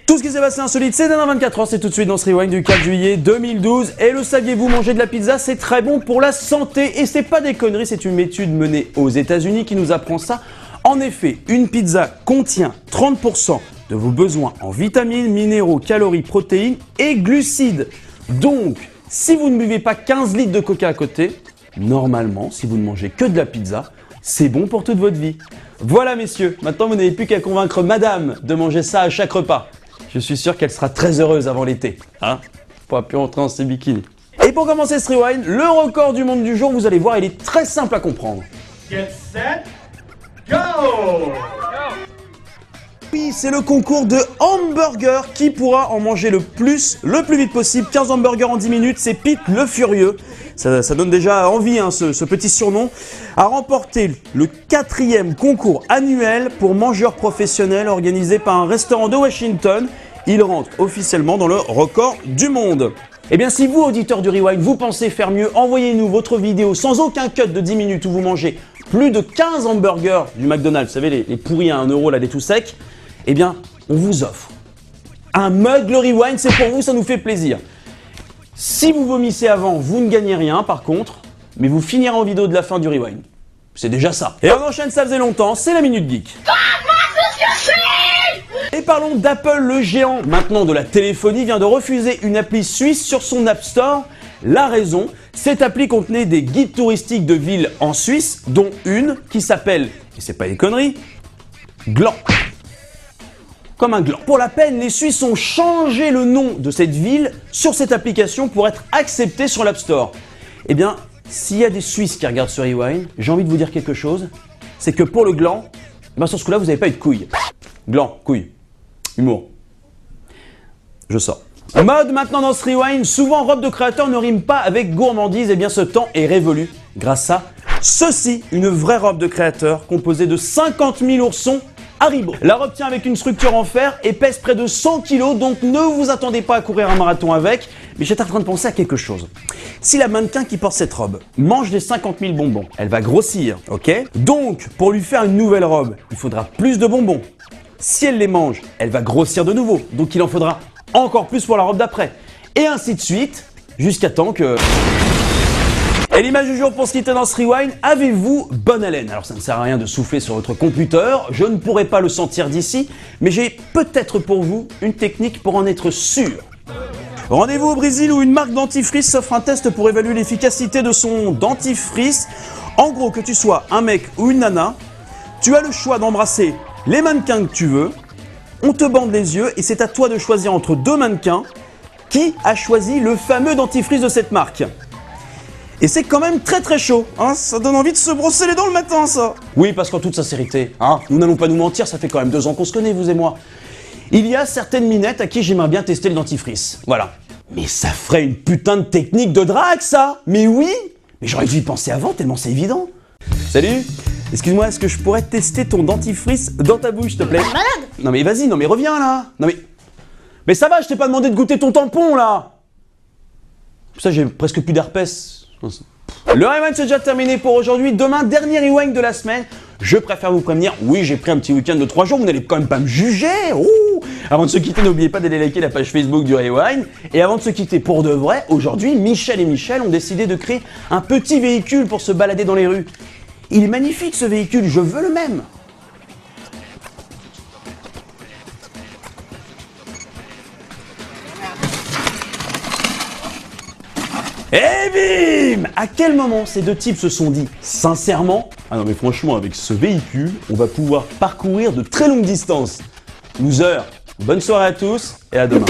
Tout ce qui s'est passé insolite, c'est dans 24 heures, c'est tout de suite dans ce Rewind du 4 juillet 2012. Et le saviez-vous, manger de la pizza, c'est très bon pour la santé. Et c'est pas des conneries, c'est une étude menée aux États-Unis qui nous apprend ça. En effet, une pizza contient 30% de vos besoins en vitamines, minéraux, calories, protéines et glucides. Donc, si vous ne buvez pas 15 litres de coca à côté, normalement, si vous ne mangez que de la pizza, c'est bon pour toute votre vie. Voilà messieurs, maintenant vous n'avez plus qu'à convaincre madame de manger ça à chaque repas. Je suis sûr qu'elle sera très heureuse avant l'été, hein, pour pourra plus rentrer dans ses bikinis. Et pour commencer ce rewind, le record du monde du jour, vous allez voir, il est très simple à comprendre. Get set, go! Oui, c'est le concours de hamburgers. Qui pourra en manger le plus vite possible. 15 hamburgers en 10 minutes, c'est Pete le Furieux. Ça donne déjà envie, hein, ce petit surnom. A remporté le 4e concours annuel pour mangeurs professionnels organisé par un restaurant de Washington. Il rentre officiellement dans le record du monde. Eh bien, si vous, auditeurs du Rewind, vous pensez faire mieux, envoyez-nous votre vidéo sans aucun cut de 10 minutes où vous mangez plus de 15 hamburgers du McDonald's, vous savez, les pourris à 1 euro, là, les tout secs. Eh bien, on vous offre un mug le Rewind, c'est pour vous, ça nous fait plaisir. Si vous vomissez avant, vous ne gagnez rien par contre, mais vous finirez en vidéo de la fin du Rewind. C'est déjà ça. Et on enchaîne, ça faisait longtemps, c'est la Minute Geek. Et parlons d'Apple, le géant maintenant de la téléphonie vient de refuser une appli suisse sur son App Store. La raison, cette appli contenait des guides touristiques de villes en Suisse, dont une qui s'appelle, et c'est pas des conneries, Gland. Comme un gland. Pour la peine, les Suisses ont changé le nom de cette ville sur cette application pour être accepté sur l'App Store. Eh bien, s'il y a des Suisses qui regardent ce Rewind, j'ai envie de vous dire quelque chose, c'est que pour le gland, sur ce coup-là, vous n'avez pas eu de couilles. Gland, couilles, humour. Je sors. Mode maintenant dans ce Rewind, souvent robe de créateur ne rime pas avec gourmandise, eh bien ce temps est révolu grâce à ceci, une vraie robe de créateur composée de 50 000 oursons Haribo. La robe tient avec une structure en fer et pèse près de 100 kg, donc ne vous attendez pas à courir un marathon avec. Mais j'étais en train de penser à quelque chose. Si la mannequin qui porte cette robe mange les 50 000 bonbons, elle va grossir, ok? Donc, pour lui faire une nouvelle robe, il faudra plus de bonbons. Si elle les mange, elle va grossir de nouveau, donc il en faudra encore plus pour la robe d'après. Et ainsi de suite, jusqu'à temps que... Et l'image du jour pour se quitter dans ce Rewind, avez-vous bonne haleine? Alors ça ne sert à rien de souffler sur votre computer, je ne pourrai pas le sentir d'ici, mais j'ai peut-être pour vous une technique pour en être sûr. Rendez-vous au Brésil où une marque dentifrice s'offre un test pour évaluer l'efficacité de son dentifrice. En gros, que tu sois un mec ou une nana, tu as le choix d'embrasser les mannequins que tu veux, on te bande les yeux et c'est à toi de choisir entre deux mannequins qui a choisi le fameux dentifrice de cette marque. Et c'est quand même très chaud, hein, ça donne envie de se brosser les dents le matin, ça. Oui, parce qu'en toute sincérité, hein, nous n'allons pas nous mentir, ça fait quand même 2 ans qu'on se connaît, vous et moi. Il y a certaines minettes à qui j'aimerais bien tester le dentifrice, voilà. Mais ça ferait une putain de technique de drague, ça. Mais oui, mais j'aurais dû y penser avant, tellement c'est évident. Salut, excuse-moi, est-ce que je pourrais tester ton dentifrice dans ta bouche, s'il te plaît? Malade. Non mais vas-y, non mais reviens là. Non mais ça va, je t'ai pas demandé de goûter ton tampon, là. Ça, j'ai presque plus d'herpès. Le Rewind c'est déjà terminé pour aujourd'hui. Demain, dernier Rewind de la semaine. Je préfère vous prévenir, oui, j'ai pris un petit week-end de 3 jours, vous n'allez quand même pas me juger. Ouh. Avant de se quitter, n'oubliez pas d'aller liker la page Facebook du Rewind. Et avant de se quitter pour de vrai, aujourd'hui, Michel et Michel ont décidé de créer un petit véhicule pour se balader dans les rues. Il est magnifique ce véhicule, je veux le même. Et bim! À quel moment ces deux types se sont dit sincèrement, ah non mais franchement avec ce véhicule, on va pouvoir parcourir de très longues distances. Loser, bonne soirée à tous et à demain.